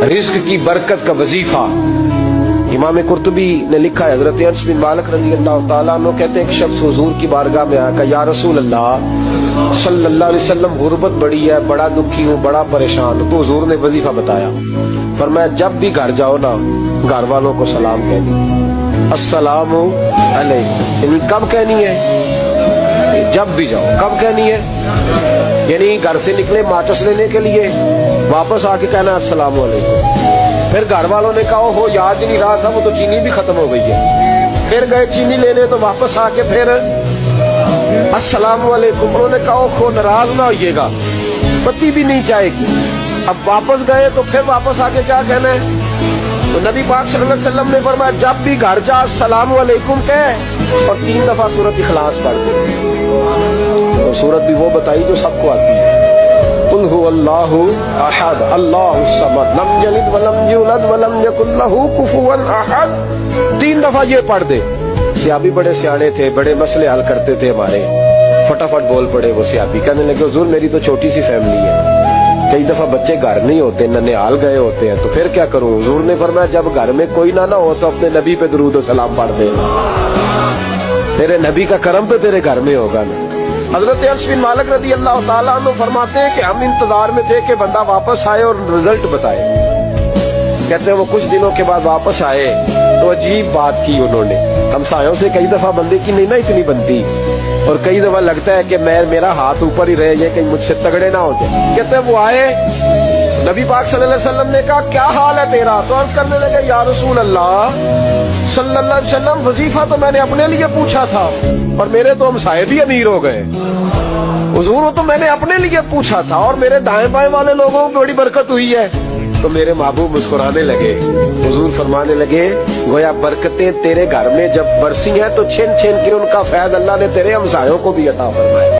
Risk की बरकत का वजीफा। इमाम कुर्तुबी ने लिखा है, हजरत अनस बिन मालिक रज़ी अल्लाह तआला अन्हु कहते हैं एक शख्स हुजूर की बारगाह में आया, कहा या रसूल अल्लाह सल्लल्लाहु अलैहि वसल्लम गुर्बत बड़ी है, बड़ा दुखी हूँ, बड़ा परेशान हूँ। तो हुजूर ने वजीफा बताया, फरमाया जब भी घर जाओ ना, घर वालों को सलाम कह दो, अस्सलामु अलैकुम। कब कहनी है? जब भी जाओ। कब कहनी है? यानी घर से निकले माचिस लेने के लिए, वापस आके कहना अस्सलामु अलैकुम। फिर घर वालों ने कहा हो याद ही नहीं रहा था, वो तो चीनी भी खत्म हो गई है। फिर गए चीनी लेने, तो वापस आके फिर अस्सलामु अलैकुम। उन्होंने कहा खो नाराज ना होइएगा, पति भी नहीं चाहेगी। अब वापस गए तो फिर वापस आके क्या कहना है? तो नबी पाक सल्लल्लाहु अलैहि वसल्लम ने फरमाया जब भी घर जा अस्सलामु अलैकुम कह और 3 दफा सूरत इखलास पढ़ दे। और सूरत भी वो बताई जो सबको आती है, कुल हुवल्लाहु अहद अल्लाहु समद लम यलिद वलम यूलद वलम यकुल लहू कुफुवन अहद। 3 दफा ये पढ़ दे। सियाबी बड़े सियाने थे, बड़े मसले हल करते थे हमारे, फटाफट बोल पड़े वो सियाबी। कहने लगे हुजूर मेरी तो छोटी सी फैमिली है, कई दफा बच्चे घर नहीं होते, नन्हेहाल गए होते हैं, तो फिर क्या करूं? हुजूर ने फरमाया जब घर में कोई ना हो तो अपने नबी पे दुरूद और सलाम पढ़ दे, तेरे नबी का करम तो तेरे घर में होगा ना। हजरत अनस बिन मालिक रज़ी अल्लाह तआला अन्हु फरमाते हैं कि हम इंतजार में थे कि बंदा वापस आए और रिजल्ट बताए। कहते हैं वो कुछ दिनों के बाद वापस आए तो अजीब बात की उन्होंने। हमसायों से कई दफा बंदे की नहीं ना इतनी बनती, और कई दफा लगता है कि मेरा हाथ ऊपर ही रह जाए, कहीं मुझसे तगड़े ना हो जाए। कहते हैं वो आए, नबी पाक सल्लल्लाहु अलैहि वसल्लम ने कहा क्या हाल है तेरा? तो अर्ज करने लगे या रसूल अल्लाह सल्लल्लाहु अलैहि वसल्लम वजीफा तो मैंने अपने लिए पूछा था, और मेरे तो हमसाये भी अमीर हो गए। हुजूर तो मैंने अपने लिए पूछा था, और मेरे दाएं बाएं वाले लोगों को बड़ी बरकत हुई है। तो मेरे महबूब मुस्कुराने लगे। हुजूर फरमाने लगे गोया बरकतें तेरे घर में जब बरसी हैं तो छिन छिन के उनका फैज़ अल्लाह ने तेरे हमसायों को भी अता फरमाया।